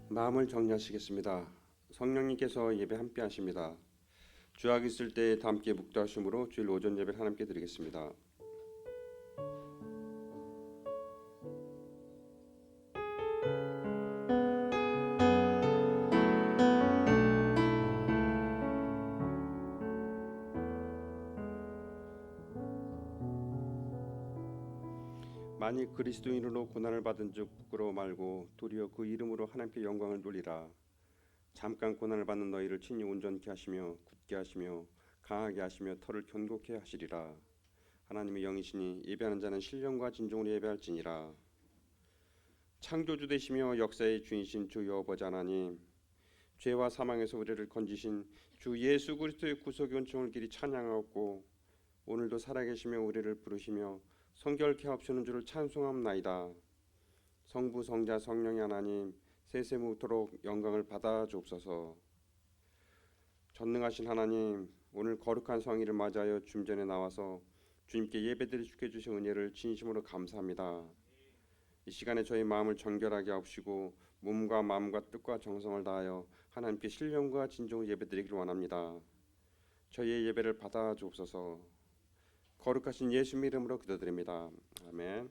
마음을 정리하시겠습니다. 성령님께서 예배 함께 하십니다. 주약 있을 때 다 함께 묵도하심으로 주일 오전 예배를 하나님께 드리겠습니다. 만일 그리스도인으로 고난을 받은 즉 부끄러워 말고 도리어 그 이름으로 하나님께 영광을 돌리라. 잠깐 고난을 받는 너희를 친히 온전케 하시며 굳게 하시며 강하게 하시며 털을 견고케 하시리라. 하나님의 영이시니 예배하는 자는 신령과 진정으로 예배할지니라. 창조주 되시며 역사의 주인이신 주 여호와 하나님, 죄와 사망에서 우리를 건지신 주 예수 그리스도의 구속의 은총을 길이 찬양하옵고 오늘도 살아계시며 우리를 부르시며 성결케 하옵시는 주를 찬송함나이다. 성부 성자 성령의 하나님, 세세무토록 영광을 받아 주옵소서. 전능하신 하나님, 오늘 거룩한 성일을 맞이하여 주님 전에 나와서 주님께 예배드릴 수 있게 주신 은혜를 진심으로 감사합니다. 이 시간에 저희 마음을 정결하게 하옵시고 몸과 마음과 뜻과 정성을 다하여 하나님께 신령과 진정으로 예배드리기를 원합니다. 저희의 예배를 받아 주옵소서. 거룩하신 예수님 이름으로 기도드립니다. 아멘.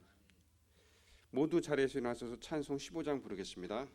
모두 자리에서 일어나셔서 찬송 15장 부르겠습니다.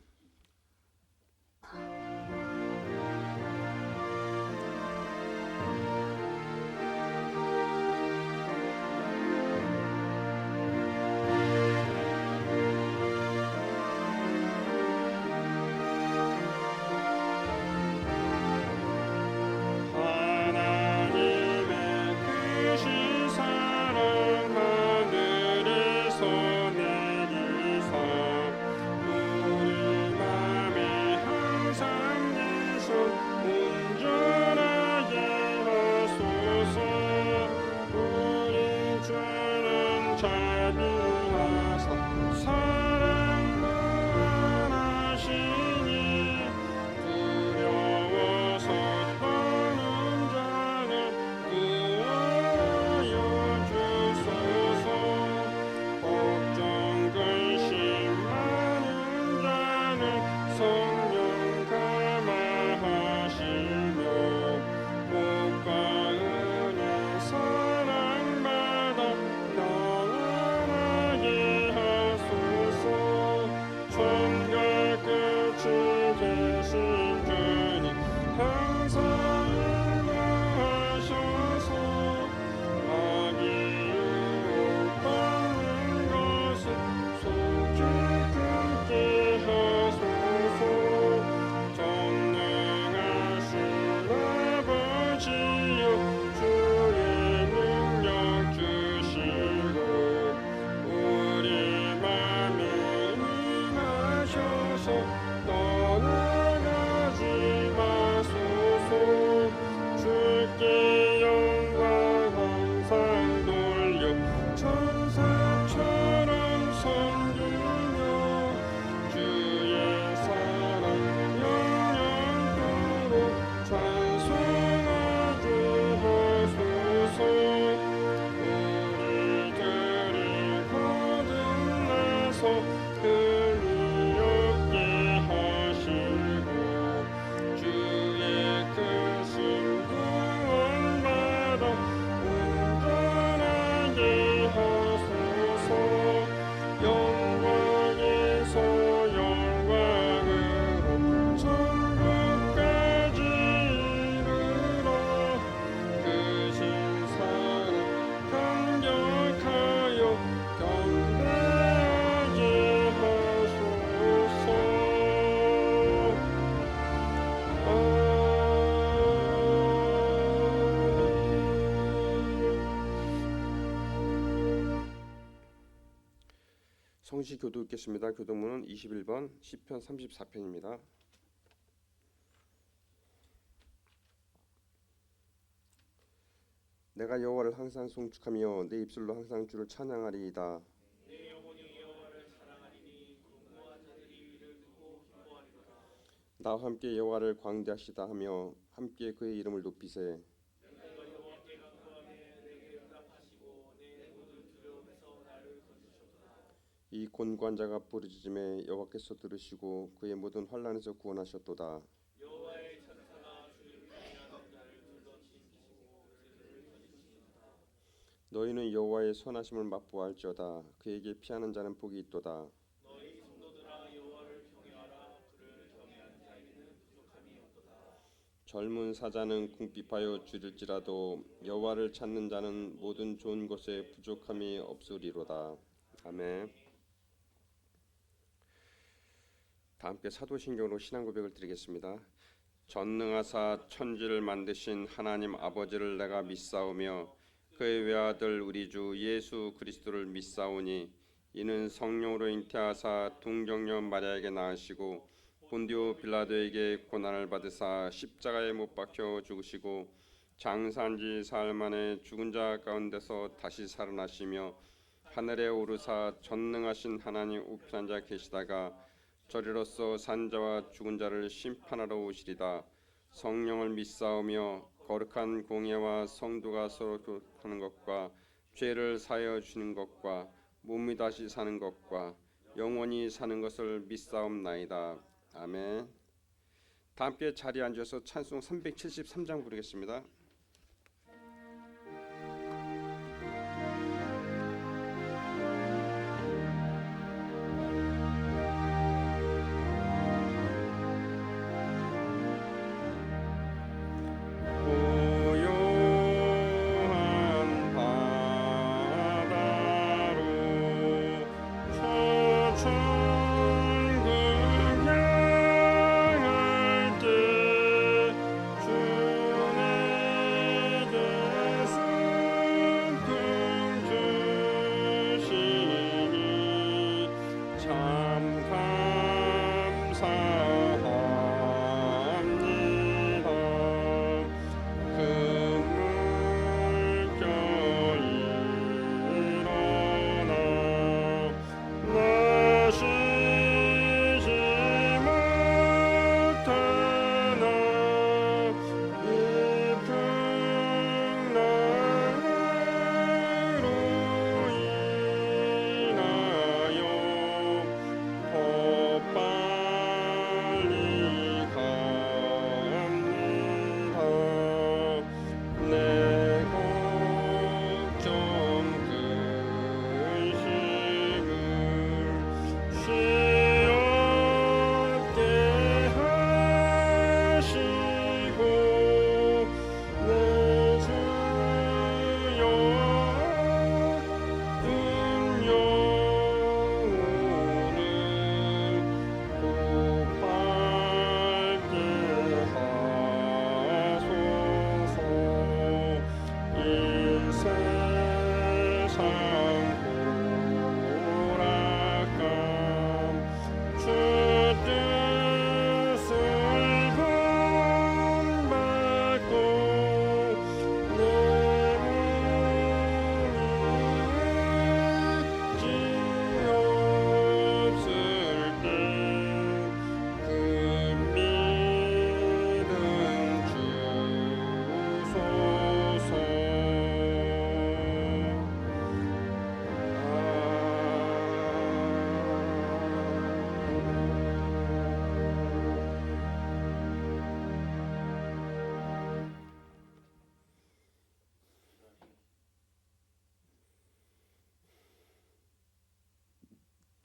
성시 교도 읽겠습니다. 교도문은 21번 시편 34편입니다. 내가 여호와를 항상 송축하며 내 입술로 항상 주를 찬양하리이다. 내 영혼이 여호와를 사랑하리니 공고한 자들이 이를 두고 기뻐하리로다. 나와 함께 여호와를 광대하시다 하며 함께 그의 이름을 높이세. 내가 여호와께 간구하며 내게 응답하시고 내 모든 두려움에서 나를 건지셨도다. 이 곤고한 자가 부르짖음에 여호와께서 들으시고 그의 모든 환난에서 구원하셨도다. 여호와의 천사가 주를 피하는 자를 둘러치시고 그들을 건지시도다. 너희는 여호와의 선하심을 맛보할지어다. 그에게 피하는 자는 복이 있도다. 너희 성도들아 여호와를 경외하라. 그를 경외하는 자에게는 부족함이 없도다. 젊은 사자는 궁핍하여 줄일지라도 여호와를 찾는 자는 모든 좋은 것에 부족함이 없으리로다. 아멘. 다 함께 사도신경으로 신앙 고백을 드리겠습니다. 전능하사 천지를 만드신 하나님 아버지를 내가 믿사오며 그의 외아들 우리 주 예수 그리스도를 믿사오니 이는 성령으로 잉태하사 동정녀 마리아에게 낳으시고 본디오 빌라도에게 고난을 받으사 십자가에 못 박혀 죽으시고 장사한지 사흘 만에 죽은 자 가운데서 다시 살아나시며 하늘에 오르사 전능하신 하나님 우편한 자 계시다가 저리로서 산자와 죽은 자를 심판하러 오시리다. 성령을 믿사오며 거룩한 공예와 성도가 서로 교통하는 것과 죄를 사하여 주는 것과 몸이 다시 사는 것과 영원히 사는 것을 믿사옵나이다. 아멘. 다 함께 자리에 앉아서 찬송 373장 부르겠습니다.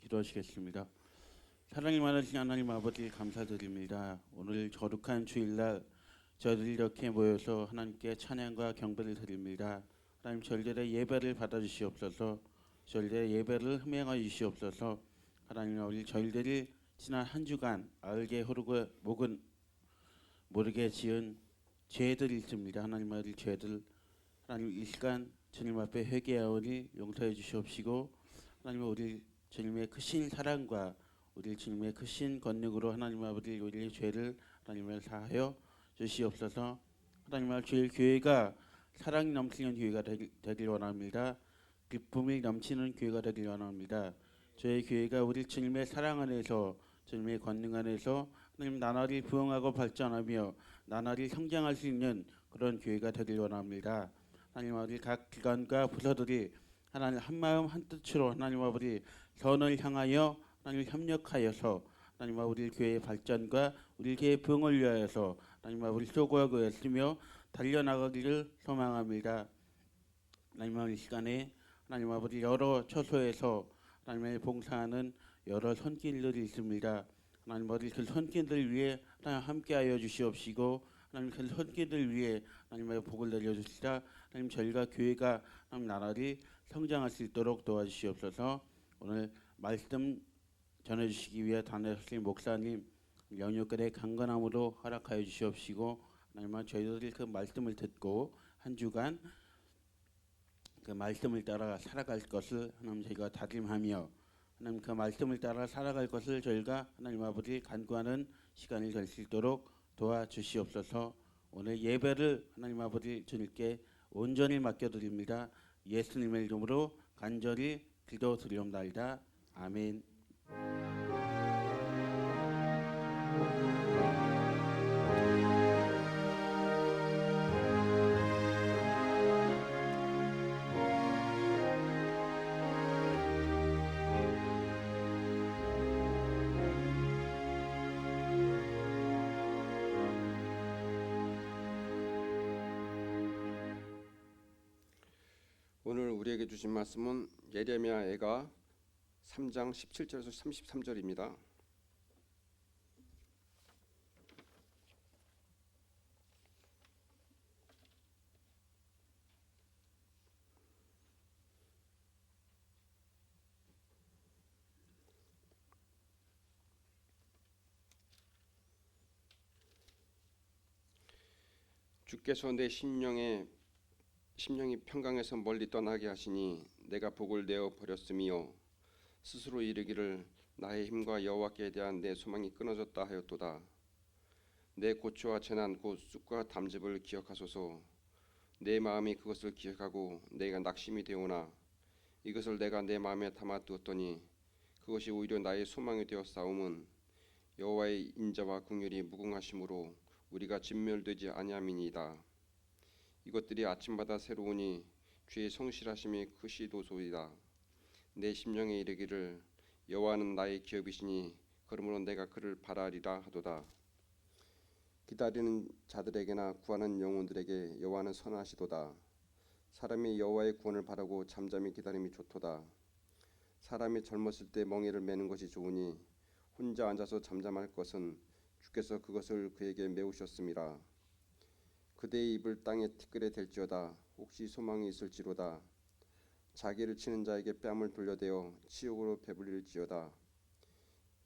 기도하시겠습니다. 사랑이 많으신 하나님 아버지 감사드립니다. 오늘 거룩한 주일날 저희들 이렇게 모여서 하나님께 찬양과 경배를 드립니다. 하나님 절절의 예배를 받아주시옵소서. 절절의 예배를 흠행하여 주시옵소서. 하나님 우리 저희들이 지난 한 주간 알게 모르고 목은 모르게 지은 죄들이 있습니다. 하나님 아버지 죄들 하나님 이 시간 주님 앞에 회개하오니 용서해 주시옵시고 하나님 우리 주님의 크신 사랑과 우리 주님의 크신 권능으로 하나님 아버지 우리의 죄를 하나님을 사하여 주시옵소서. 하나님 아버지 주의 교회가 사랑이 넘치는 교회가 되길 원합니다. 기쁨이 넘치는 교회가 되길 원합니다. 저희 교회가 우리 주님의 사랑 안에서 주님의 권능 안에서 하나님 나날이 부흥하고 발전하며 나날이 성장할 수 있는 그런 교회가 되길 원합니다. 하나님 아버지 각 기관과 부서들이 하나님 한 마음 한 뜻으로 하나님 아버지 선을 향하여 하나님 협력하여서 하나님 우리 교회의 발전과 우리 교회의 부흥을 위하여서 하나님 우리 소구하고 애쓰며 달려나가기를 소망합니다. 하나님 이 시간에 하나님 아버지 여러 처소에서 하나님의 봉사하는 여러 손길들이 있습니다. 하나님 아버지 그 손길들 위해 하나님 함께하여 주시옵시고 하나님 그 손길들 위해 하나님의 복을 내려주시다. 하나님 저희가 교회가 하나님 나라를 성장할 수 있도록 도와주시옵소서. 오늘 말씀 전해주시기 위해 단회하신 목사님 영육간의 강건함으로 허락하여 주시옵시고 하나님 저희들이 그 말씀을 듣고 한 주간 그 말씀을 따라 살아갈 것을 하나님 저희가 다짐하며 하나님 그 말씀을 따라 살아갈 것을 저희가 하나님 아버지 간구하는 시간이 될 수 있도록 도와주시옵소서. 오늘 예배를 하나님 아버지 주님께 온전히 맡겨드립니다. 예수님의 이름으로 간절히 기도드리옵나이다. 아멘. 오늘 우리에게 주신 말씀은 예레미야애가 3장 17절에서 33절입니다. 주께서 내 심령이 평강에서 멀리 떠나게 하시니 내가 복을 내어 버렸으며 스스로 이르기를 나의 힘과 여호와께 대한 내 소망이 끊어졌다 하였도다. 내 고초와 재난 곧 쑥과 담즙을 기억하소서. 내 마음이 그것을 기억하고 내가 낙심이 되오나 이것을 내가 내 마음에 담아두었더니 그것이 오히려 나의 소망이 되어 싸움은 여호와의 인자와 긍휼이 무궁하심으로 우리가 진멸되지 아니함이니이다. 이것들이 아침마다 새로우니 주의 성실하심이 크시도소이다. 내 심령에 이르기를 여호와는 나의 기업이시니 그러므로 내가 그를 바라리라 하도다. 기다리는 자들에게나 구하는 영혼들에게 여호와는 선하시도다. 사람이 여호와의 구원을 바라고 잠잠히 기다림이 좋도다. 사람이 젊었을 때 멍에를 매는 것이 좋으니 혼자 앉아서 잠잠할 것은 주께서 그것을 그에게 메우셨음이라. 그대의 입을 땅에 티끌에 댈지어다. 혹시 소망이 있을지로다. 자기를 치는 자에게 뺨을 돌려대어 치욕으로 배불릴지어다.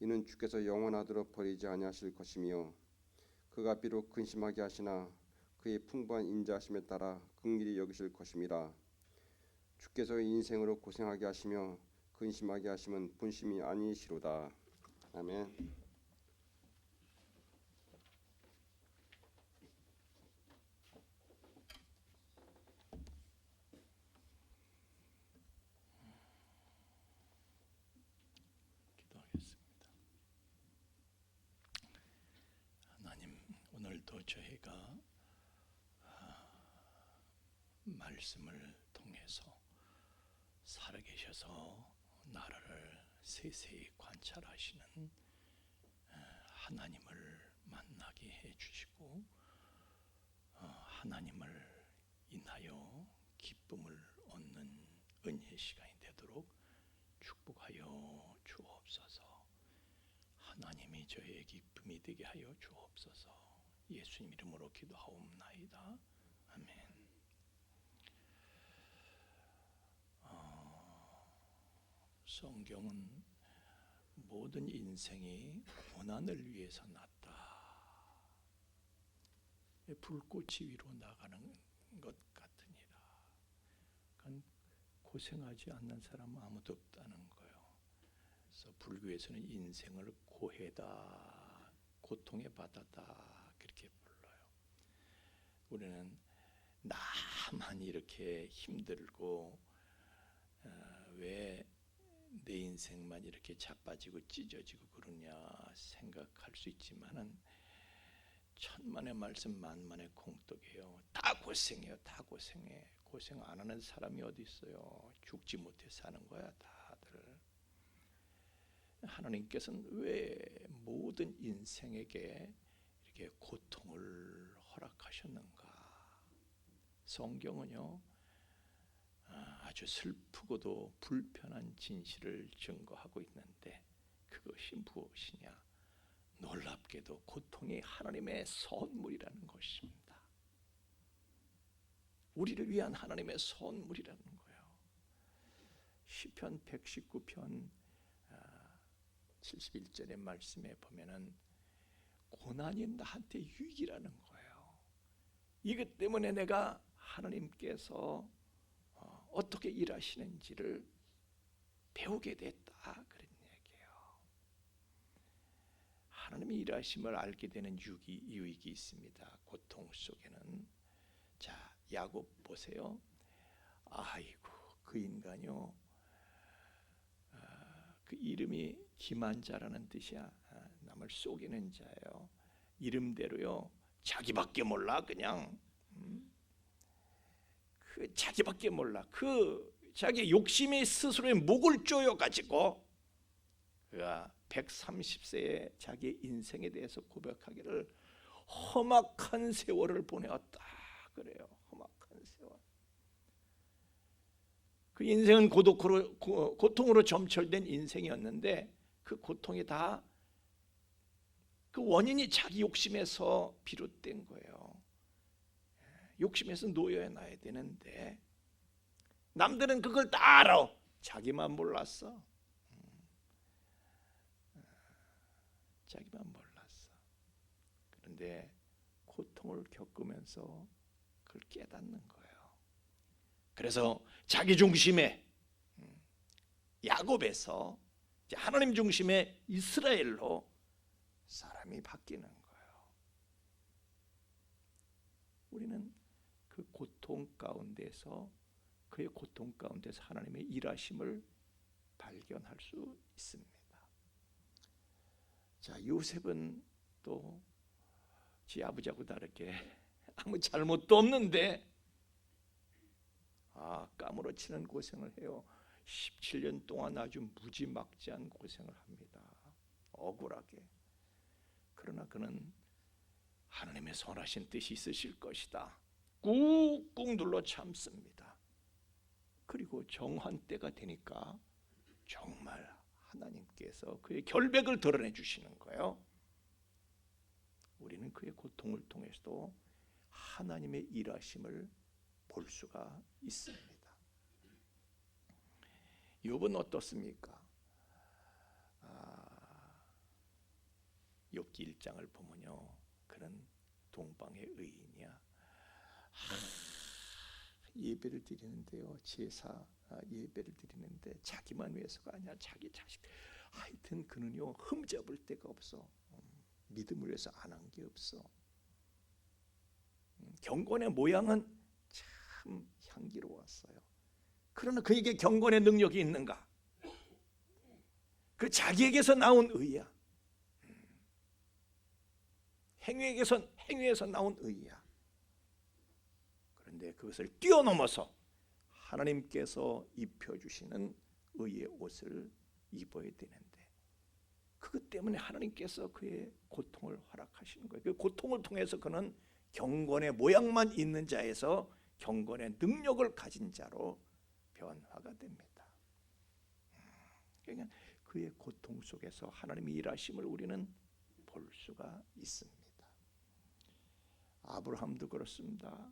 이는 주께서 영원하도록 버리지 아니하실 것이며 그가 비록 근심하게 하시나 그의 풍부한 인자하심에 따라 긍휼히 여기실 것임이라. 주께서 인생으로 고생하게 하시며 근심하게 하심은 분심이 아니시로다. 아멘. 기도하겠습니다. 하나님, 오늘도 저희가 말씀을 통해서 살아계셔서 나라를 세세히 관찰하시는 하나님을 만나게 해주시고 하나님을 인하여 기쁨을 얻는 은혜의 시간이 되도록 축복하여 주옵소서. 하나님이 저의 기쁨이 되게 하여 주옵소서. 예수님 이름으로 기도하옵나이다. 아멘. 성경은 모든 인생이 고난을 위해서 났다. 불꽃이 위로 나가는 것 같으니라. 그러니까 고생하지 않는 사람 아무도 없다는 거예요. 그래서 불교에서는 인생을 고해다, 고통에 받았다 그렇게 불러요. 우리는 나만 이렇게 힘들고 왜 내 인생만 이렇게 자빠지고 찢어지고 그러냐 생각할 수 있지만은 천만의 말씀 만만의 공덕이에요. 다 고생해요. 다 고생해. 고생 안 하는 사람이 어디 있어요. 죽지 못해 사는 거야 다들. 하나님께서는 왜 모든 인생에게 이렇게 고통을 허락하셨는가? 성경은요, 아주 슬프고도 불편한 진실을 증거하고 있는데 그것이 무엇이냐? 놀랍게도 고통이 하나님의 선물이라는 것입니다. 우리를 위한 하나님의 선물이라는 거예요. 시편 119편 71절의 말씀에 보면은 고난이 나한테 유익이라는 거예요. 이것 때문에 내가 하나님께서 어떻게 일하시는지를 배우게 됐다, 그런 얘기예요. 하나님의 일하심을 알게 되는 유익이 있습니다. 고통 속에는. 자, 야곱 보세요. 아이고, 그 인간요, 그 이름이 기만자라는 뜻이야. 남을 속이는 자예요. 이름대로요, 자기밖에 몰라. 그냥 그 자기밖에 몰라. 그 자기 욕심이 스스로의 목을 조여 가지고 그가 130세에 자기 인생에 대해서 고백하기를 험악한 세월을 보내었다 그래요. 험악한 세월. 그 인생은 고통으로 점철된 인생이었는데 그 고통이 다 그 원인이 자기 욕심에서 비롯된 거예요. 욕심에서 놓여야 나야 되는데 남들은 그걸 다 알아. 자기만 몰랐어. 자기만 몰랐어. 그런데 고통을 겪으면서 그걸 깨닫는 거예요. 그래서 자기 중심의 야곱에서 하나님 중심의 이스라엘로 사람이 바뀌는 거예요. 우리는 그 고통 가운데서 그의 고통 가운데서 하나님의 일하심을 발견할 수 있습니다. 자, 요셉은 또 지 아버지하고 다르게 아무 잘못도 없는데 까무러치는 고생을 해요. 17년 동안 아주 무지막지한 고생을 합니다. 억울하게. 그러나 그는 하나님의 선하신 뜻이 있으실 것이다. 꾹꾹 눌러 참습니다. 그리고 정한 때가 되니까 정말 하나님께서 그의 결백을 드러내 주시는 거예요. 우리는 그의 고통을 통해서도 하나님의 일하심을 볼 수가 있습니다. 욥은 어떻습니까? 욥기 1장을 보면요, 그런 동방의 의인이야. 예배를 드리는데요, 제사 예배를 드리는데 자기만 위해서가 아니야, 자기 자식. 하여튼 그는요, 흠잡을 데가 없어. 믿음을 위해서 안 한 게 없어. 경건의 모양은 참 향기로웠어요. 그러나 그에게 경건의 능력이 있는가? 그 자기에게서 나온 의야. 행위에서 나온 의야. 그런데 그것을 뛰어넘어서 하나님께서 입혀주시는 의의 옷을 입어야 되는데 그것 때문에 하나님께서 그의 고통을 허락하시는 거예요. 그 고통을 통해서 그는 경건의 모양만 있는 자에서 경건의 능력을 가진 자로 변화가 됩니다. 그러니까 그의 고통 속에서 하나님의 일하심을 우리는 볼 수가 있습니다. 아브라함도 그렇습니다.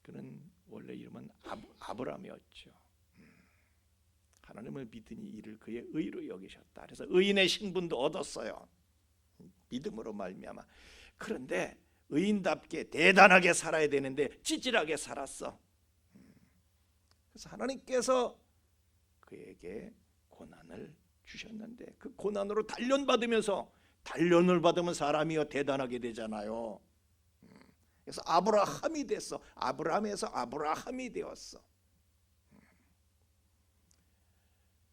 그는 원래 이름은 아브람이었죠. 하나님을 믿으니 이를 그의 의로 여기셨다. 그래서 의인의 신분도 얻었어요. 믿음으로 말미암아. 그런데 의인답게 대단하게 살아야 되는데 찌질하게 살았어. 그래서 하나님께서 그에게 고난을 주셨는데 그 고난으로 단련을 받으면 사람이요 대단하게 되잖아요. 그래서 아브라함이 됐어. 아브라함에서 아브라함이 되었어.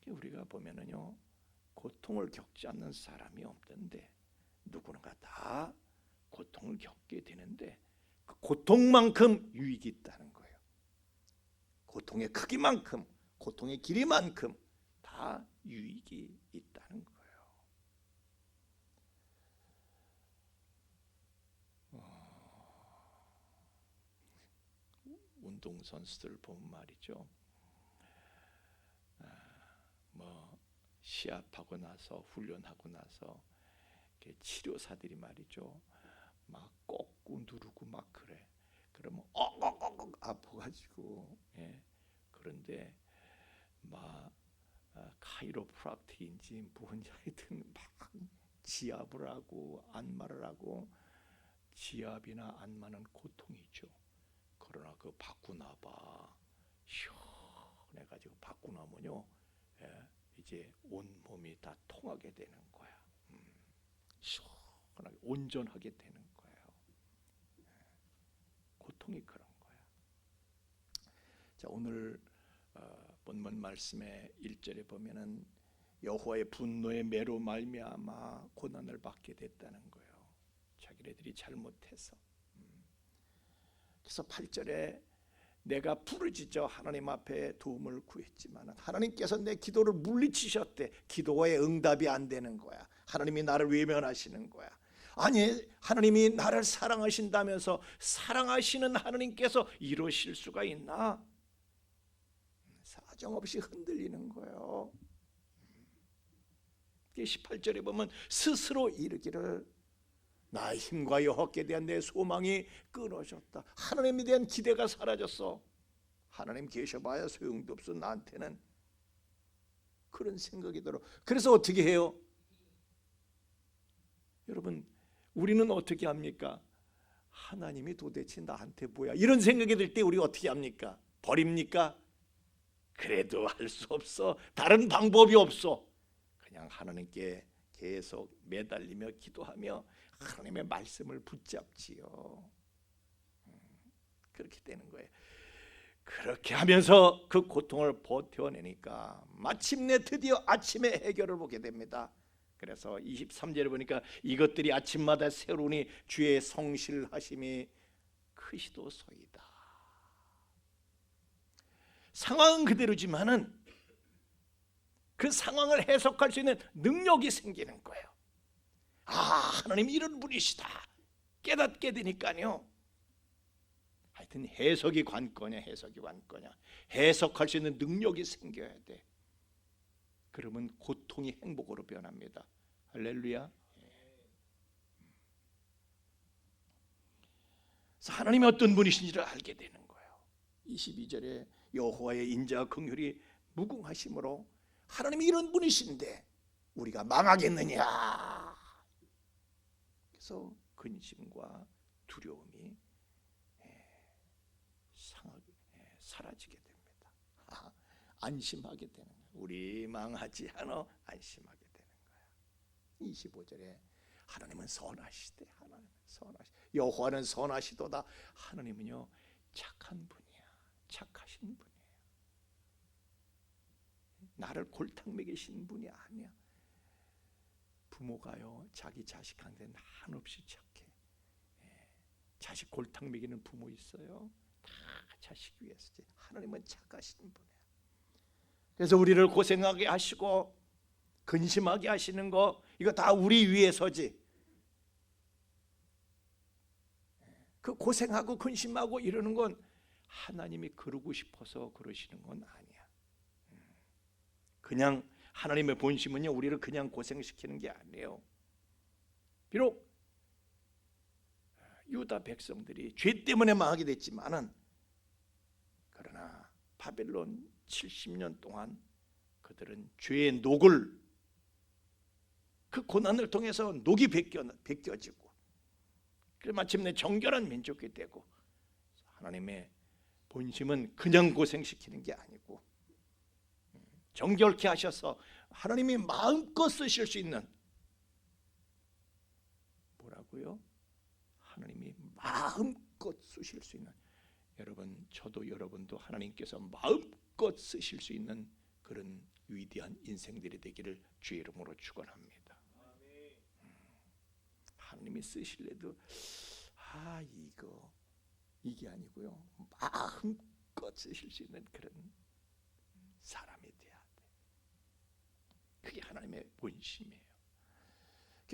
우리가 보면은요, 고통을 겪지 않는 사람이 없던데 누구나 다 고통을 겪게 되는데 그 고통만큼 유익이 있다는 거예요. 고통의 크기만큼, 고통의 길이만큼 다 다 유익이 있다는 거예요. 운동선수들 보면 말이죠. 뭐 시합하고 나서 훈련하고 나서 치료사들이 말이죠. 막 꺾고 누르고 막 그래. 그러면 아파가지고 그런데 막 카이로프락트인지 뭔지 하여튼 막 지압을 하고 안마를 하고 지압이나 안마는 고통이죠. 그러나 그 받고 나봐 시원해가지고 받고 나면요 이제 온 몸이 다 통하게 되는 거야. 시원하게 온전하게 되는 거예요. 고통이 그런 거야. 자, 오늘 본문 말씀의 1절에 보면은 여호와의 분노의 매로 말미암아 고난을 받게 됐다는 거예요. 자기네들이 잘못해서. 그래서 8절에 내가 부르짖어 하나님 앞에 도움을 구했지만 하나님께서 내 기도를 물리치셨대. 기도의 응답이 안 되는 거야. 하나님이 나를 외면하시는 거야. 아니, 하나님이 나를 사랑하신다면서 사랑하시는 하나님께서 이러실 수가 있나? 사정없이 흔들리는 거예요. 18절에 보면 스스로 이르기를 나의 힘과 여호와께 대한 내 소망이 끊어졌다. 하나님에 대한 기대가 사라졌어. 하나님 계셔봐야 소용도 없어. 나한테는 그런 생각이 들어. 그래서 어떻게 해요? 여러분, 우리는 어떻게 합니까? 하나님이 도대체 나한테 뭐야? 이런 생각이 들 때 우리 어떻게 합니까? 버립니까? 그래도 할 수 없어. 다른 방법이 없어. 그냥 하나님께 계속 매달리며 기도하며 하나님의 말씀을 붙잡지요. 그렇게 되는 거예요. 그렇게 하면서 그 고통을 버텨내니까 마침내 드디어 아침에 해결을 보게 됩니다. 그래서 23절에 보니까 이것들이 아침마다 새로우니 주의 성실하심이 크시도소이다. 상황은 그대로지만은 그 상황을 해석할 수 있는 능력이 생기는 거예요. 아, 하나님 이런 분이시다 깨닫게 되니까요. 하여튼 해석이 관건이야. 해석이 관건이야. 해석할 수 있는 능력이 생겨야 돼. 그러면 고통이 행복으로 변합니다. 할렐루야. 그래서 하나님이 어떤 분이신지를 알게 되는 거예요. 22절에 여호와의 인자와 긍휼이 무궁하심으로 하나님이 이런 분이신데 우리가 망하겠느냐. 그래서 근심과 두려움이 사라지게 됩니다. 안심하게 되는 거예요. 우리 망하지 않아 안심하게 되는 거예요. 25절에 하나님은 선하시대. 하나님은 선하시. 여호와는 선하시도다. 하나님은요 착한 분이야. 착하신 분이에요. 나를 골탕 먹이신 분이 아니야. 부모가요 자기 자식한테 한없이 착해. 자식 골탕 먹이는 부모 있어요. 다 자식 위해서지. 하나님은 착하신 분이야. 그래서 우리를 고생하게 하시고 근심하게 하시는 거 이거 다 우리 위해서지. 그 고생하고 근심하고 이러는 건 하나님이 그러고 싶어서 그러시는 건 아니야. 그냥 하나님의 본심은요 우리를 그냥 고생시키는 게 아니에요. 비록 유다 백성들이 죄 때문에 망하게 됐지만은 그러나 바벨론 70년 동안 그들은 죄의 녹을 그 고난을 통해서 녹이 벗겨지고 그래서 마침내 정결한 민족이 되고 하나님의 본심은 그냥 고생시키는 게 아니고 정결케 하셔서 하나님이 마음껏 쓰실 수 있는 뭐라고요? 하나님이 마음껏 쓰실 수 있는 여러분 저도 여러분도 하나님께서 마음껏 쓰실 수 있는 그런 위대한 인생들이 되기를 주의 이름으로 축원합니다. 하나님이 쓰실래도 이게 아니고요 마음껏 쓰실 수 있는 그런 사람이 돼야 돼. 그게 하나님의 본심이에요.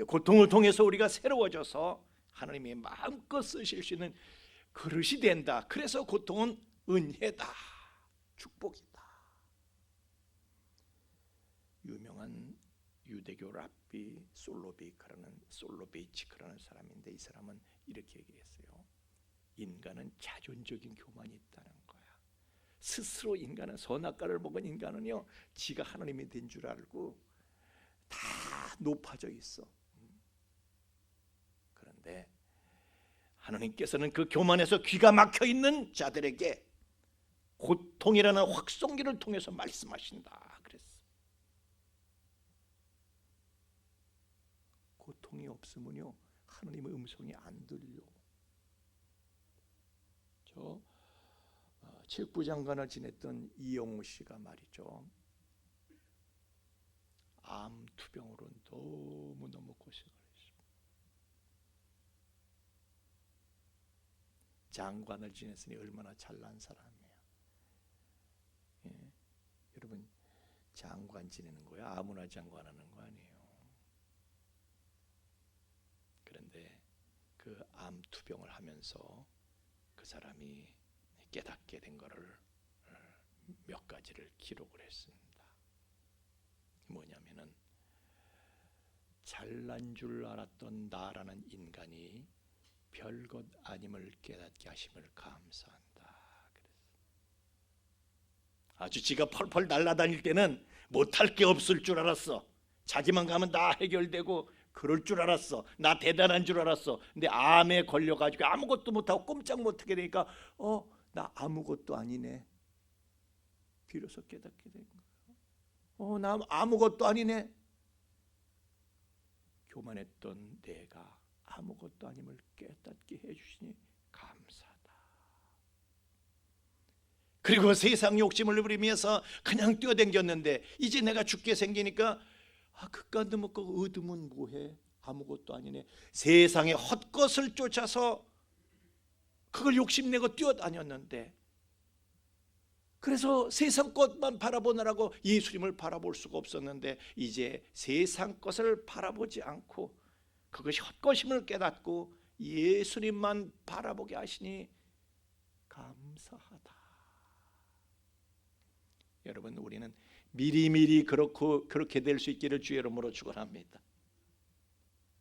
고통을 통해서 우리가 새로워져서 하나님이 마음껏 쓰실 수 있는 그릇이 된다. 그래서 고통은 은혜다, 축복이다. 유명한 유대교 랍비 솔로베이치크라는 사람인데, 이 사람은 이렇게 얘기했어요. 인간은 자존적인 교만이 있다는 거야. 스스로 인간은, 선악과를 먹은 인간은요, 지가 하나님이 된 줄 알고 다 높아져 있어. 그런데 하나님께서는 그 교만에서 귀가 막혀 있는 자들에게 고통이라는 확성기를 통해서 말씀하신다 그랬어. 고통이 없으면요, 하나님의 음성이 안 들려. 저 체육부 장관을 지냈던 이영호 씨가 말이죠, 암 투병으로 너무너무 고생을 했습니다. 장관을 지냈으니 얼마나 잘난 사람이에요. 예. 여러분, 장관 지내는 거야 아무나 장관하는 거 아니에요. 그런데 그 암 투병을 하면서 그 사람이 깨닫게 된 것을 몇 가지를 기록을 했습니다. 뭐냐면은, 잘난 줄 알았던 나라는 인간이 별것 아님을 깨닫게 하심을 감사한다 그랬어. 아주 지가 펄펄 날아다닐 때는 못할 게 없을 줄 알았어. 자기만 가면 다 해결되고 그럴 줄 알았어. 나 대단한 줄 알았어. 근데 암에 걸려가지고 아무것도 못하고 꼼짝 못하게 되니까 나 아무것도 아니네. 비로소 깨닫게 된 거야. 나 아무것도 아니네. 교만했던 내가 아무것도 아님을 깨닫게 해주시니 감사하다. 그리고 세상 욕심을 부리면서 그냥 뛰어댕겼는데, 이제 내가 죽게 생기니까 그깟 먹고 얻으면 뭐해? 아무것도 아니네. 세상의 헛것을 쫓아서 그걸 욕심내고 뛰어다녔는데, 그래서 세상 것만 바라보느라고 예수님을 바라볼 수가 없었는데, 이제 세상 것을 바라보지 않고 그것이 헛것임을 깨닫고 예수님만 바라보게 하시니 감사하다. 여러분, 우리는 미리미리 그렇게 될 수 있기를 주의 이름으로 축원합니다.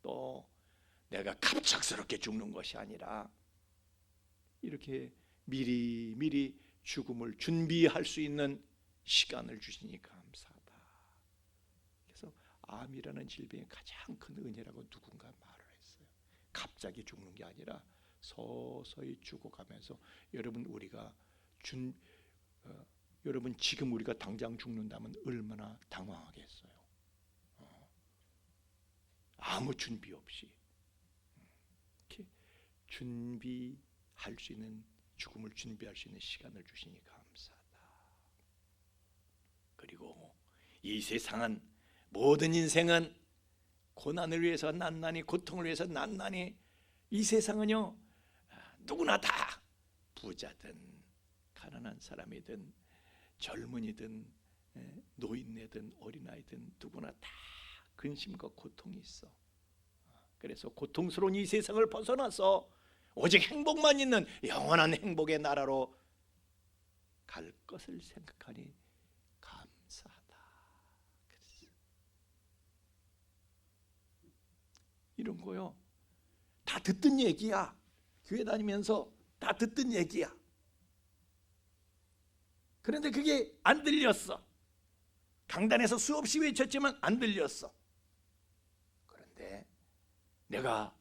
또 내가 갑작스럽게 죽는 것이 아니라 이렇게 미리미리 죽음을 준비할 수 있는 시간을 주시니 감사하다. 그래서 암이라는 질병의 가장 큰 은혜라고 누군가 말을 했어요. 갑자기 죽는 게 아니라 서서히 죽어가면서, 여러분 여러분 지금 우리가 당장 죽는다면 얼마나 당황하겠어요. 아무 준비 없이 이렇게 준비할 수 있는, 죽음을 준비할 수 있는 시간을 주시니 감사하다. 그리고 이 세상은, 모든 인생은 고난을 위해서 난나니, 고통을 위해서 난나니, 이 세상은요, 누구나 다 부자든 가난한 사람이든 젊은이든 노인네든 어린아이든 누구나 다 근심과 고통이 있어. 그래서 고통스러운 이 세상을 벗어나서 오직 행복만 있는 영원한 행복의 나라로 갈 것을 생각하니 감사하다. 그랬어. 이런 거요, 다 듣던 얘기야. 교회 다니면서 다 듣던 얘기야. 그런데 그게 안 들렸어. 강단에서 수없이 외쳤지만 안 들렸어. 그런데 내가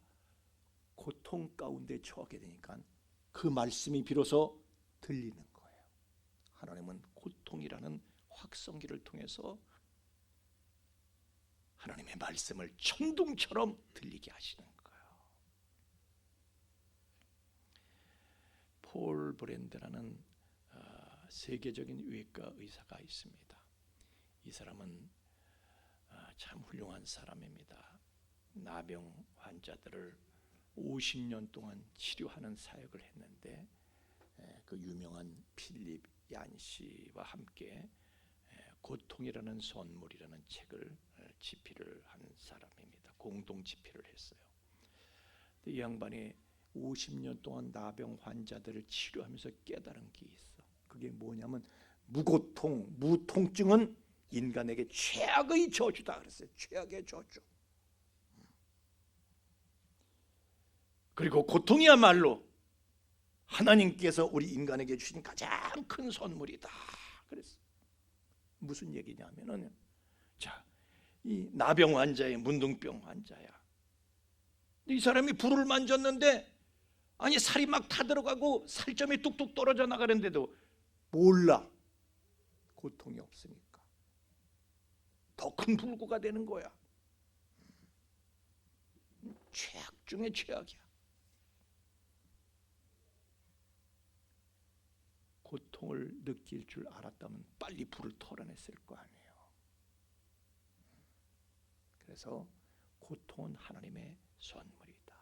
고통 가운데 처하게 되니까 그 말씀이 비로소 들리는 거예요. 하나님은 고통이라는 확성기를 통해서 하나님의 말씀을 천둥처럼 들리게 하시는 거예요. 폴 브랜드라는 세계적인 외과 의사가 있습니다. 이 사람은 참 훌륭한 사람입니다. 나병 환자들을 50년 동안 치료하는 사역을 했는데, 그 유명한 필립 얀 씨와 함께 고통이라는 선물이라는 책을 집필을 한 사람입니다. 공동 집필을 했어요. 이 양반이 50년 동안 나병 환자들을 치료하면서 깨달은 게 있어. 그게 뭐냐면 무고통, 무통증은 인간에게 최악의 저주다 그랬어요. 최악의 저주. 그리고 고통이야말로 하나님께서 우리 인간에게 주신 가장 큰 선물이다 그랬어요. 무슨 얘기냐면은, 자, 이 나병 환자의 문둥병 환자야. 이 사람이 불을 만졌는데 아니 살이 막 타들어가고 살점이 뚝뚝 떨어져 나가는데도 몰라. 고통이 없으니까 더 큰 불구가 되는 거야. 최악 중에 최악이야. 고통을 느낄 줄 알았다면 빨리 불을 털어냈을 거 아니에요. 그래서 고통은 하나님의 선물이다.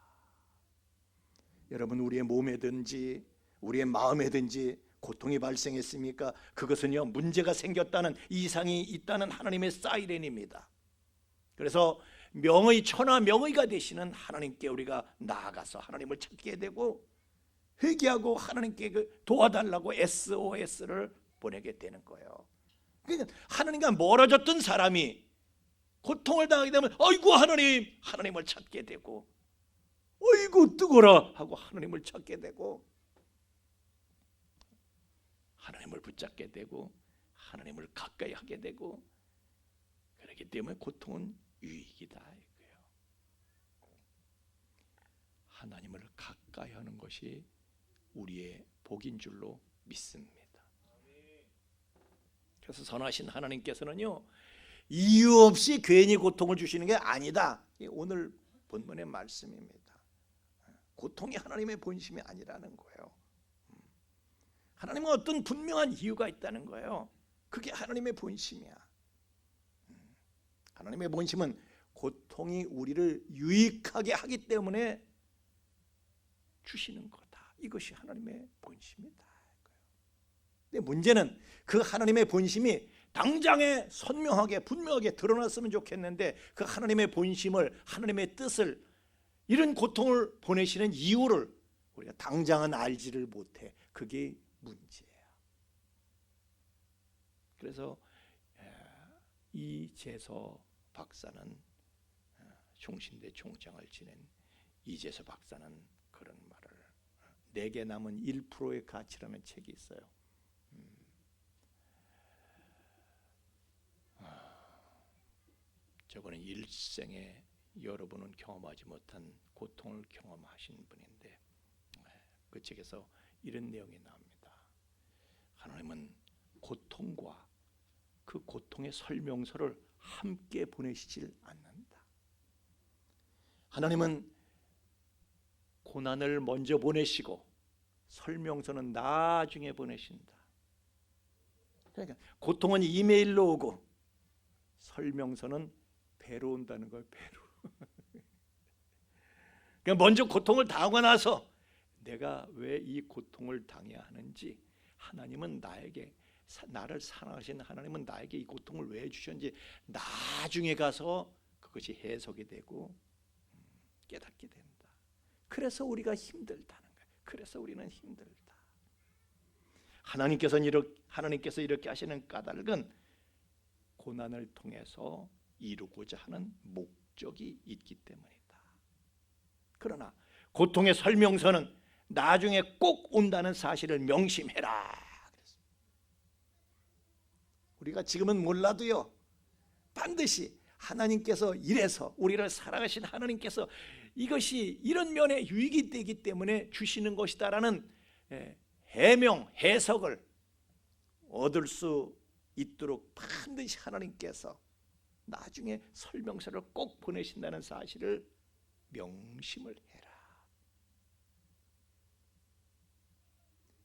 여러분, 우리의 몸에든지 우리의 마음에든지 고통이 발생했습니까? 그것은요, 문제가 생겼다는, 이상이 있다는 하나님의 사이렌입니다. 그래서 명의 천하 명의가 되시는 하나님께 우리가 나아가서 하나님을 찾게 되고 회개하고 하나님께 도와달라고 SOS를 보내게 되는 거예요. 그러니까 하나님과 멀어졌던 사람이 고통을 당하게 되면 아이고 하나님을 찾게 되고, 아이고 뜨거라 하고 하나님을 찾게 되고, 하나님을 붙잡게 되고 하나님을 가까이 하게 되고, 그렇기 때문에 고통은 유익이다 이거예요. 하나님을 가까이 하는 것이 우리의 복인 줄로 믿습니다. 그래서 선하신 하나님께서는요, 이유 없이 괜히 고통을 주시는 게 아니다. 오늘 본문의 말씀입니다. 고통이 하나님의 본심이 아니라는 거예요. 하나님은 어떤 분명한 이유가 있다는 거예요. 그게 하나님의 본심이야. 하나님의 본심은 고통이 우리를 유익하게 하기 때문에 주시는 거다. 이것이 하나님의 본심이다. 근데 문제는 그 하나님의 본심이 당장에 선명하게 분명하게 드러났으면 좋겠는데, 그 하나님의 본심을, 하나님의 뜻을, 이런 고통을 보내시는 이유를 우리가 당장은 알지를 못해. 그게 문제예요. 그래서 이재서 박사는, 총신대 총장을 지낸 이재서 박사는 그런 말을, 내게 남은 1%의 가치라는 책이 있어요. 저분은 일생에 여러분은 경험하지 못한 고통을 경험하신 분인데, 그 책에서 이런 내용이 나옵니다. 하나님은 고통과 그 고통의 설명서를 함께 보내시질 않는다. 하나님은 고난을 먼저 보내시고 설명서는 나중에 보내신다. 그러니까 고통은 이메일로 오고 설명서는 배로 온다는 거예요. 배로. 그러니까 먼저 고통을 당하고 나서 내가 왜 이 고통을 당해야 하는지, 하나님은 나를 사랑하시는 하나님은 나에게 이 고통을 왜 주셨는지 나중에 가서 그것이 해석이 되고 깨닫게 된다. 그래서 우리가 힘들다는 거예요. 그래서 우리는 힘들다. 하나님께서 이렇게 하시는 까닭은 고난을 통해서 이루고자 하는 목적이 있기 때문이다. 그러나 고통의 설명서는 나중에 꼭 온다는 사실을 명심해라. 우리가 지금은 몰라도요, 반드시 하나님께서 이래서, 우리를 사랑하신 하나님께서 이것이 이런 면에 유익이 되기 때문에 주시는 것이다라는 해명, 해석을 얻을 수 있도록 반드시 하나님께서 나중에 설명서를 꼭 보내신다는 사실을 명심을 해라.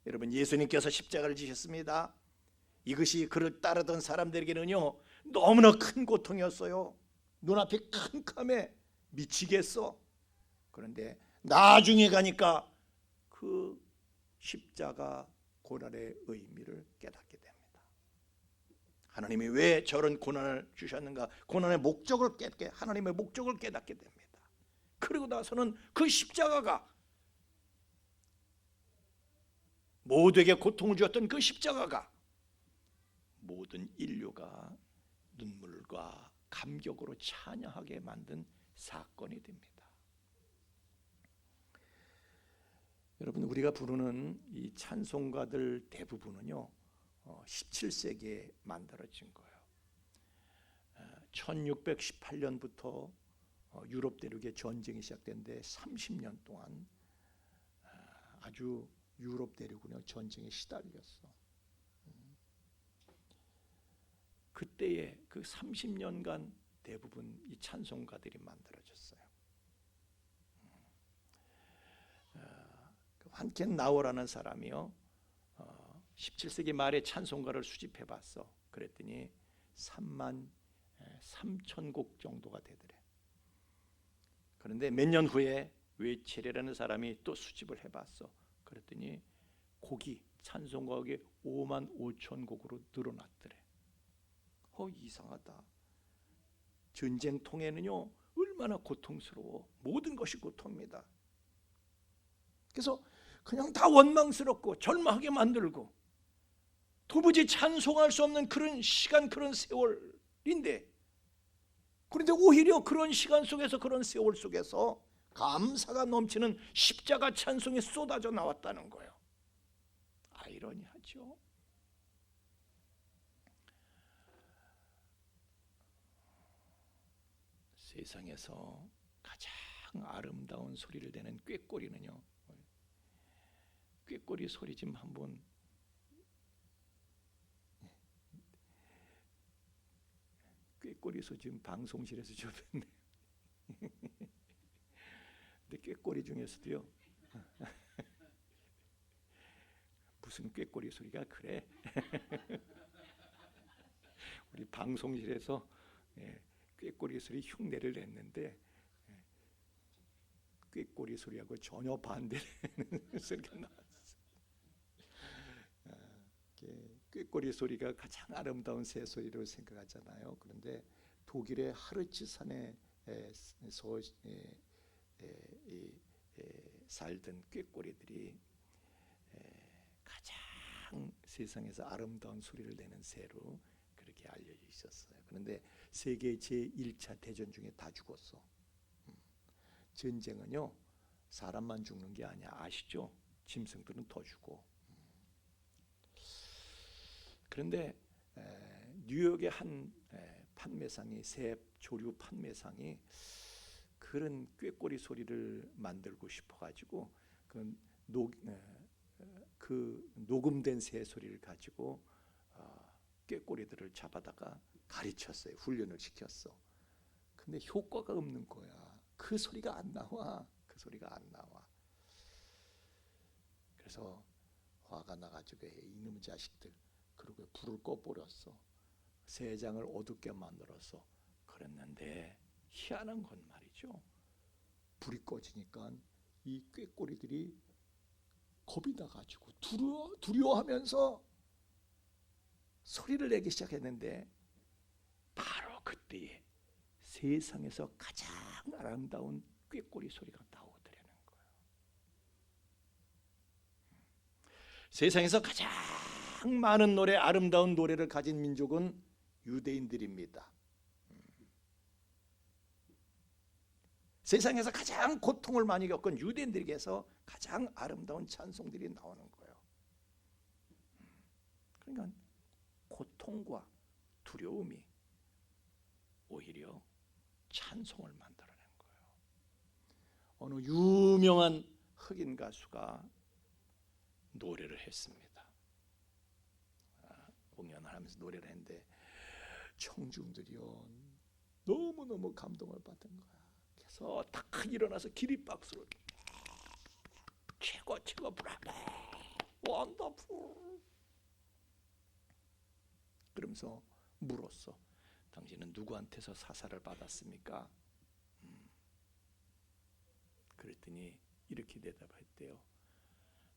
여러분, 예수님께서 십자가를 지셨습니다. 이것이 그를 따르던 사람들에게는요, 너무나 큰 고통이었어요. 눈앞이 캄캄해 미치겠어. 그런데 나중에 가니까 그 십자가 고난의 의미를 깨닫게 됩니다. 하나님이 왜 저런 고난을 주셨는가, 고난의 목적을 깨닫게, 하나님의 목적을 깨닫게 됩니다. 그리고 나서는 그 십자가가, 모두에게 고통을 주었던 그 십자가가 모든 인류가 눈물과 감격으로 찬양하게 만든 사건이 됩니다. 여러분, 우리가 부르는 이 찬송가들 대부분은요 17세기에 만들어진 거예요. 1618년부터 유럽 대륙의 전쟁이 시작된데 30년 동안 아주 유럽 대륙은요 전쟁에 시달렸어. 그때의 그 30년간 대부분 이 찬송가들이 만들어졌어요. 한켄 나우라는 사람이요 17세기 말에 찬송가를 수집해 봤어. 그랬더니 3만 3천 곡 정도가 되더래. 그런데 몇 년 후에 웨첼이라는 사람이 또 수집을 해봤어. 그랬더니 곡이, 찬송가가 5만 5천 곡으로 늘어났더래. 이상하다. 전쟁통에는요 얼마나 고통스러워. 모든 것이 고통입니다. 그래서 그냥 다 원망스럽고 절망하게 만들고 도무지 찬송할 수 없는 그런 시간, 그런 세월인데, 그런데 오히려 그런 시간 속에서, 그런 세월 속에서 감사가 넘치는 십자가 찬송이 쏟아져 나왔다는 거예요. 아이러니하죠. 세상에서 가장 아름다운 소리를 내는 꾀꼬리는요, 꾀꼬리 소리 좀 한번, 꾀꼬리 소리 지금 방송실에서 접했네. 근데 꾀꼬리 중에서도요 무슨 꾀꼬리 소리가 그래? 우리 방송실에서 꾀꼬리 소리 흉내를 냈는데 꾀꼬리 소리하고 전혀 반대되는 소리가 나왔어요. 꾀꼬리 소리가 가장 아름다운 새소리로 생각하잖아요. 그런데 독일의 하르츠산에 살던 꾀꼬리들이 가장 세상에서 아름다운 소리를 내는 새로 그렇게 알려져 있었어요. 그런데 세계 제1차 대전 중에 다 죽었어. 전쟁은요 사람만 죽는 게 아니야. 아시죠? 짐승들은 더 죽어. 그런데 뉴욕의 한 판매상이, 새 조류 판매상이 그런 꾀꼬리 소리를 만들고 싶어가지고 그 녹음된 새 소리를 가지고 꾀꼬리들을 잡아다가 가르쳤어요. 훈련을 시켰어. 근데 효과가 없는 거야. 그 소리가 안 나와. 그 소리가 안 나와. 그래서 화가 나가지고 이놈의 자식들, 그리고 불을 꺼버렸어. 세장을 어둡게 만들어서. 그랬는데 희한한 건 말이죠. 불이 꺼지니까 이 꾀꼬리들이 겁이 나가지고 두려워하면서 소리를 내기 시작했는데, 바로 그때에 세상에서 가장 아름다운 꾀꼬리 소리가 나오더라는 거예요. 세상에서 가장 많은 노래, 아름다운 노래를 가진 민족은 유대인들입니다. 세상에서 가장 고통을 많이 겪은 유대인들에게서 가장 아름다운 찬송들이 나오는 거예요. 그러니까 고통과 두려움이 오히려 찬송을 만들어낸 거예요. 어느 유명한 흑인 가수가 노래를 했습니다. 공연을 하면서 노래를 했는데 청중들이요 너무너무 감동을 받은 거야. 그래서 딱 일어나서 기립박수를, 최고 브라보, 원더풀, 그러면서 물었어. 당신은 누구한테서 사사를 받았습니까? 그랬더니 이렇게 대답했대요.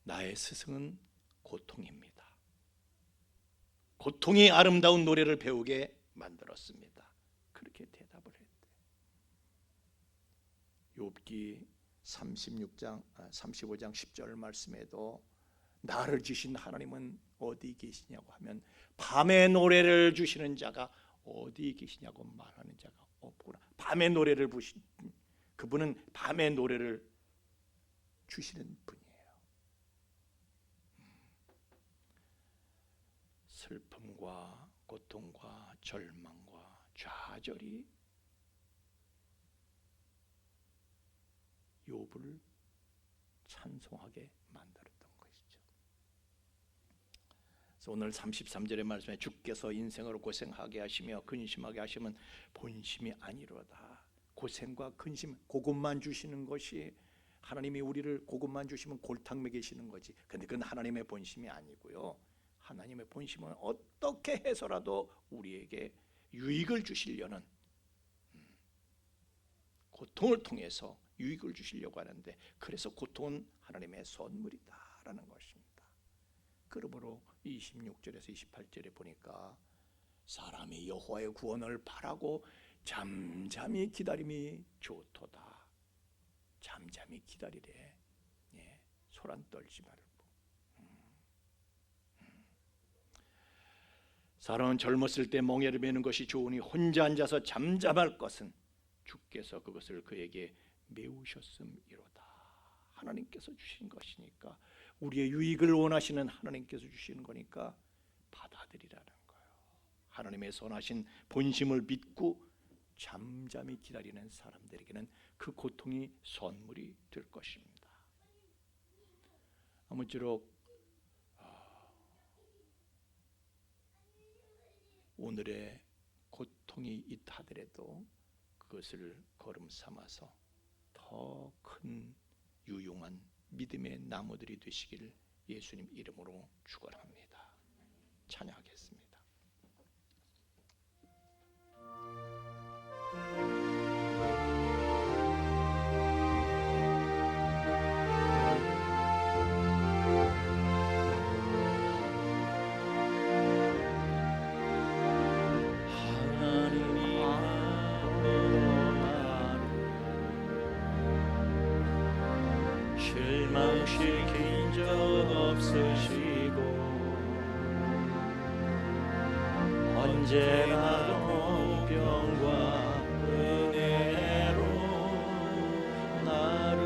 나의 스승은 고통입니다. 고통이 아름다운 노래를 배우게 만들었습니다. 그렇게 대답을 했대. 욥기 35장 10절 말씀에도 나를 주신 하나님은 어디 계시냐고 하면 밤의 노래를 주시는 자가 어디 계시냐고 말하는 자가 없구나. 밤의 노래를 부신 그분은 밤의 노래를 주시는 분이에요. 슬픔과 고통과 절망과 좌절이 욥을 찬송하게 만들었던 것이죠. 그래서 오늘 33절의 말씀에 주께서 인생으로 고생하게 하시며 근심하게 하시면 본심이 아니로다. 고생과 근심, 그것만 주시는 것이 하나님이 우리를 그것만 주시면 골탕 먹이시는 거지. 근데 그건 하나님의 본심이 아니고요. 하나님의 본심은 어떻게 해서라도 우리에게 유익을 주시려는 고통을 통해서 유익을 주시려고 하는데, 그래서 고통은 하나님의 선물이다라는 것입니다. 그러므로 26절에서 28절에 보니까 사람이 여호와의 구원을 바라고 잠잠히 기다림이 좋도다. 잠잠히 기다리래. 소란 떨지 말고. 사람은 젊었을 때 멍에를 매는 것이 좋으니 혼자 앉아서 잠잠할 것은 주께서 그것을 그에게 메우셨음이로다. 하나님께서 주신 것이니까, 우리의 유익을 원하시는 하나님께서 주시는 거니까 받아들이라는 거예요. 하나님의 선하신 본심을 믿고 잠잠히 기다리는 사람들에게는 그 고통이 선물이 될 것입니다. 아무쪼록 오늘의 고통이 있다 하더라도 그것을 걸음 삼아서 더 큰 유용한 믿음의 나무들이 되시길 예수님 이름으로 축원합니다. 찬양하겠습니다. 실망시킨 적 없으시고 언제나 공평과 은혜로 나를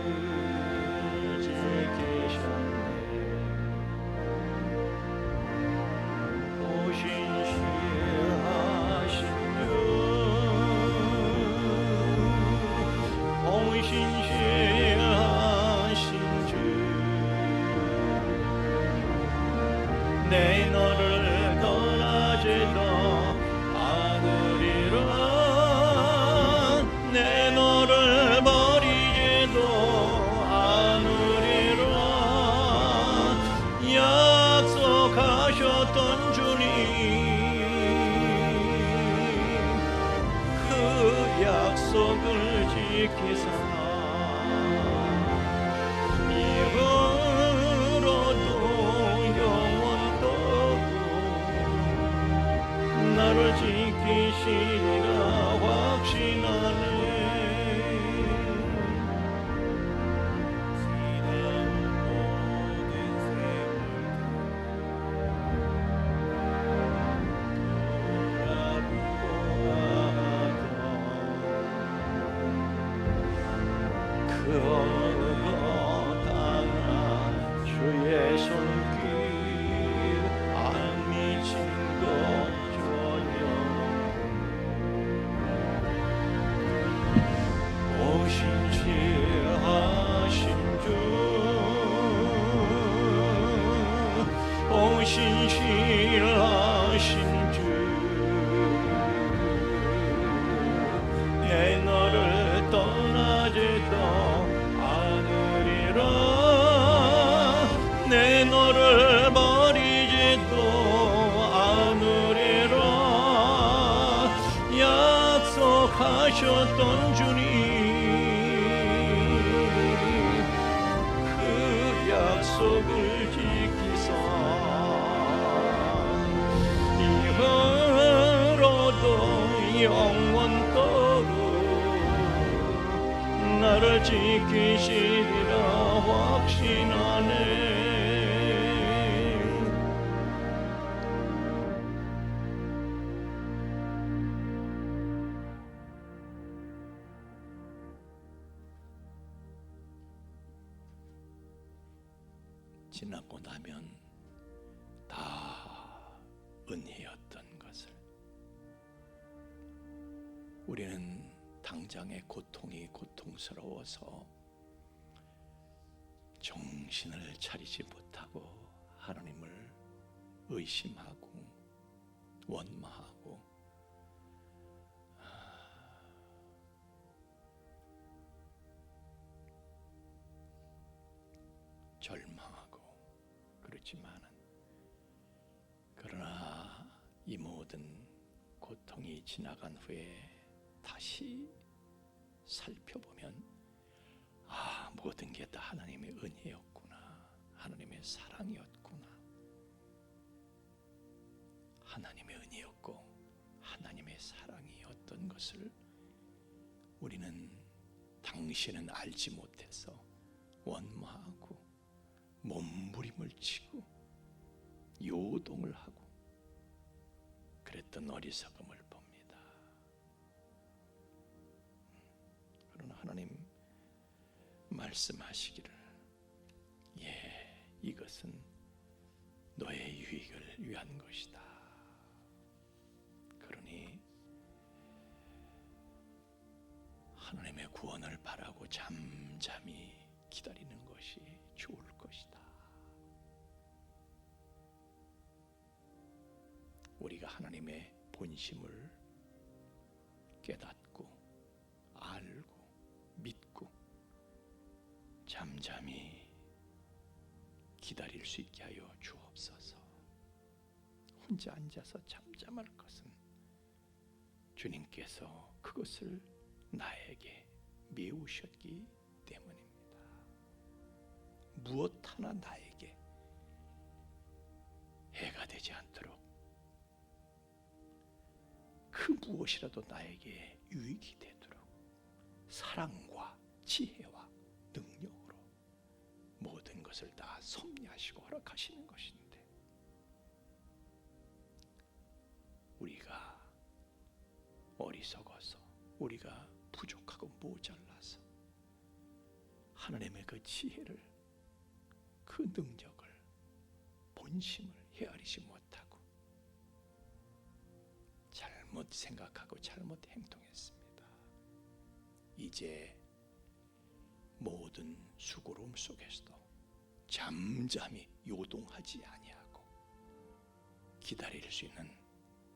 지키셨네. 오신실하신 주, 오신실하신 주, 내 너를 떠나지도 않으리라. 내 너를 버리지도 않으리라. 약속하셨던 주님, 그 약속을 지키사 나를 지키시리라 확신하네. 지난 모든 세월 돌아보아도 그 어느 것 하나 주의 손길 안 미친 것 오신실하신 주, 오신실하신 주, 내 너를 떠나지도 않으리라. 내 너를 버리지도 않으리라. 약속하셨던 주님, 약속을 지키사 영원토록 나를 지키시리라 확신하네. 지나고 나면 다 은혜였던 것을 우리는 당장의 고통이 고통스러워서 정신을 차리지 못하고 하나님을 의심하고 원망하고 절망하고 그렇지만은 그러나 이 모든 고통이 지나간 후에 다시 살펴보면 모든 게 다 하나님의 은혜였구나, 하나님의 사랑이었구나, 하나님의 은혜였고 하나님의 사랑이었던 것을 우리는 당신은 알지 못해서 원망하고 몸부림을 치고 요동을 하고 그랬던 어리석음을 봅니다. 그러나 하나님 말씀하시기를 이것은 너의 유익을 위한 것이다. 그러니 하나님의 구원을 바라고 잠잠히 기다리는 것이 좋을 것이다. 우리가 하나님의 본심을 깨닫고 알고 믿고 잠잠히 기다릴 수 있게 하여 주옵소서. 혼자 앉아서 잠잠할 것은 주님께서 그것을 나에게 메우셨기 때문입니다. 무엇 하나 나에게 해가 되지 않도록 그 무엇이라도 나에게 유익이 되도록 사랑과 지혜와 능력으로 모든 것을 다 섭리하시고 허락하시는 것인데 우리가 어리석어서 우리가 부족하고 모자라서 하나님의 그 지혜를 그 능력을 본심을 헤아리지 못하고 잘못 생각하고 잘못 행동했습니다. 이제 모든 수고로움 속에서도 잠잠히 요동하지 아니하고 기다릴 수 있는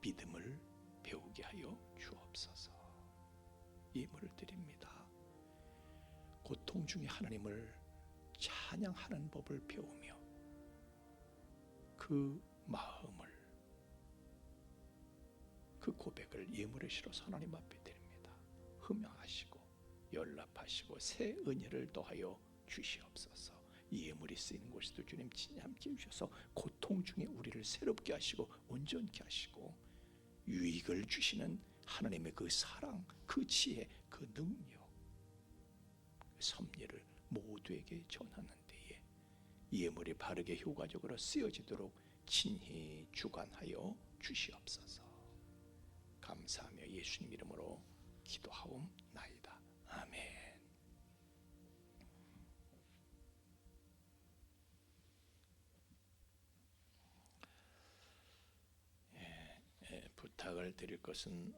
믿음을 배우게 하여 주옵소서. 예물을 드립니다. 고통 중에 하나님을 찬양하는 법을 배우며 그 마음을 그 고백을 예물에 실어서 하나님 앞에 드립니다. 흠양하시고 연락하시고 새 은혜를 더하여 주시옵소서. 이 예물이 쓰이는 곳에도 주님 친히 함께 해주셔서 고통 중에 우리를 새롭게 하시고 온전케 하시고 유익을 주시는 하나님의 그 사랑, 그 지혜, 그 능력, 그 섭리를 모두에게 전하는 데에 예물이 바르게 효과적으로 쓰여지도록 친히 주관하여 주시옵소서. 감사하며 예수님 이름으로 기도하옵나이다. 아멘. 부탁을 드릴 것은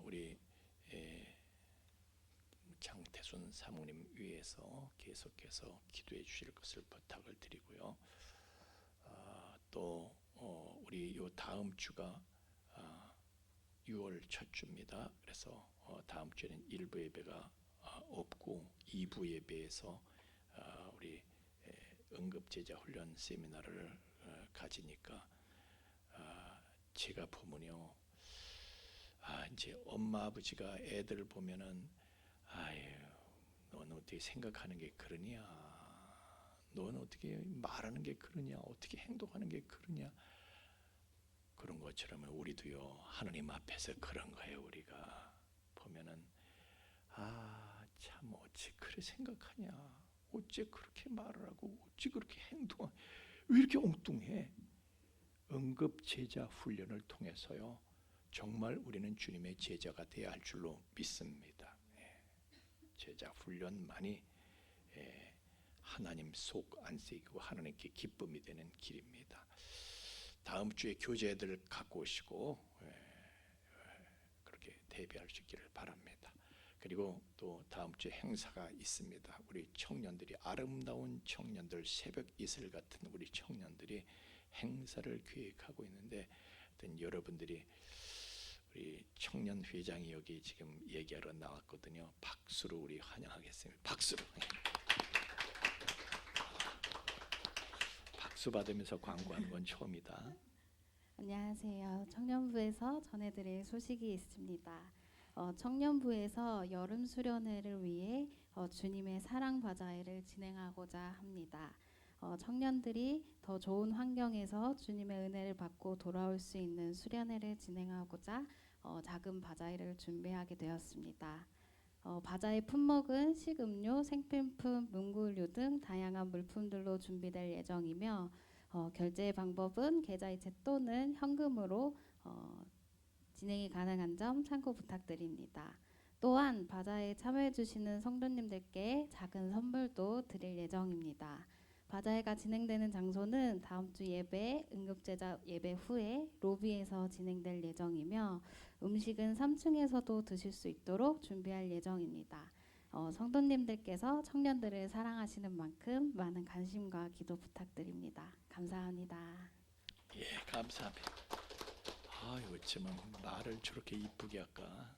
우리 장태순 사모님 위해서 계속해서 기도해 주실 것을 부탁을 드리고요. 또 우리 요 다음 주가 6월 첫 주입니다. 그래서 다음 주에는 1부 예배가 없고 2부 예배에서 우리 응급제자 훈련 세미나를 가지니까 제가 보면요, 이제 엄마 아버지가 애들 보면은 너는 어떻게 생각하는 게 그러냐, 너는 어떻게 말하는 게 그러냐, 어떻게 행동하는 게 그러냐, 그런 것처럼 우리도요 하나님 앞에서 그런 거예요. 우리가 보면은 참 어찌 그래 생각하냐, 어찌 그렇게 말을 하고 어찌 그렇게 행동하, 왜 이렇게 엉뚱해? 응급 제자 훈련을 통해서요 정말 우리는 주님의 제자가 되어야 할 줄로 믿습니다. 제자 훈련만이 하나님 속 안색이고 하나님께 기쁨이 되는 길입니다. 다음 주에 교재들 갖고 오시고 그렇게 대비할 수 있기를 바랍니다. 그리고 또 다음 주에 행사가 있습니다. 우리 청년들이, 아름다운 청년들, 새벽 이슬 같은 우리 청년들이 행사를 계획하고 있는데, 여러분들이, 우리 청년 회장이 여기 지금 얘기하러 나왔거든요. 박수로 우리 환영하겠습니다. 박수로. 박수 받으면서 광고하는 건 처음이다. 안녕하세요. 청년부에서 전해드릴 소식이 있습니다. 청년부에서 여름 수련회를 위해 주님의 사랑 바자회를 진행하고자 합니다. 청년들이 더 좋은 환경에서 주님의 은혜를 받고 돌아올 수 있는 수련회를 진행하고자 작은 바자회를 준비하게 되었습니다. 바자회 품목은 식음료, 생필품, 문구류 등 다양한 물품들로 준비될 예정이며 결제 방법은 계좌이체 또는 현금으로 진행이 가능한 점 참고 부탁드립니다. 또한 바자회에 참여해 주시는 성도님들께 작은 선물도 드릴 예정입니다. 바자회가 진행되는 장소는 다음 주 예배, 응급제자 예배 후에 로비에서 진행될 예정이며 음식은 3층에서도 드실 수 있도록 준비할 예정입니다. 성도님들께서 청년들을 사랑하시는 만큼 많은 관심과 기도 부탁드립니다. 감사합니다. 예, 감사합니다. 어쩌면 말을 저렇게 이쁘게 할까?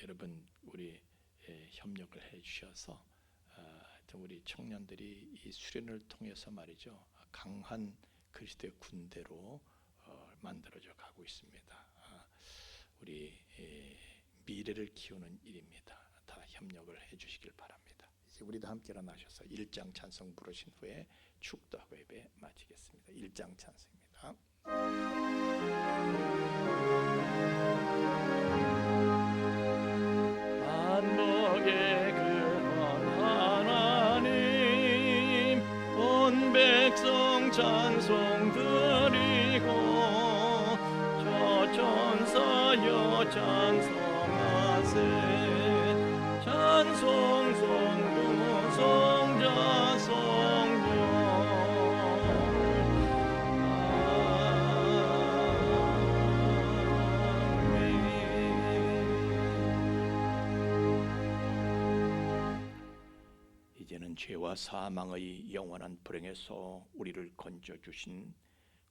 여러분 우리 협력을 해주셔서 우리 청년들이 이 수련을 통해서 말이죠, 강한 그리스도의 군대로 만들어져 가고 있습니다. 우리 미래를 키우는 일입니다. 다 협력을 해주시길 바랍니다. 이제 우리도 함께 일어나셔서 1장 찬송 부르신 후에 축도하고 예배 마치겠습니다. 1장 찬송입니다. 만복의 근원 하나님, 온 백성 찬송 드리고 저 천사여 찬송하세. 찬송 성부 성자 성령 아멘. 이제는 죄와 사망의 영원한 불행에서 우리를 건져 주신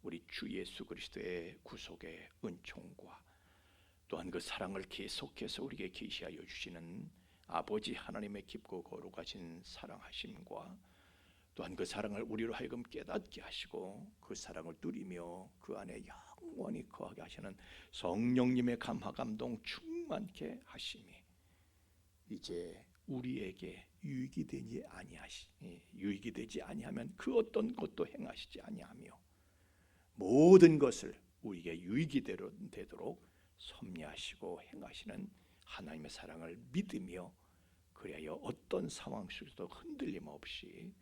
우리 주 예수 그리스도의 구속의 은총과 또한 그 사랑을 계속해서 우리에게 계시하여 주시는 아버지 하나님의 깊고 거룩하신 사랑하심과 또한 그 사랑을 우리로 하여금 깨닫게 하시고 그 사랑을 누리며 그 안에 영원히 거하게 하시는 성령님의 감화 감동 충만케 하심이 이제 우리에게 유익이 되지 아니하면 그 어떤 것도 행하시지 아니하며 모든 것을 우리에게 유익이 되도록 섭리하시고 행하시는 하나님의 사랑을 믿으며 그리하여 어떤 상황 속에서도 흔들림 없이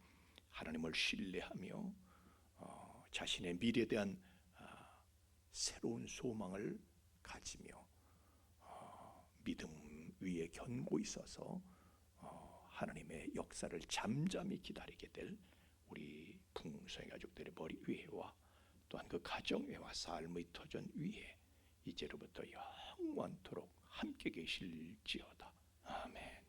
하나님을 신뢰하며 자신의 미래에 대한 새로운 소망을 가지며 믿음 위에 견고 있어서 하나님의 역사를 잠잠히 기다리게 될 우리 풍성의 가족들의 머리 위에와 또한 그 가정 위와 삶의 터전 위에 이제로부터 영원토록 함께 계실지어다. 아멘.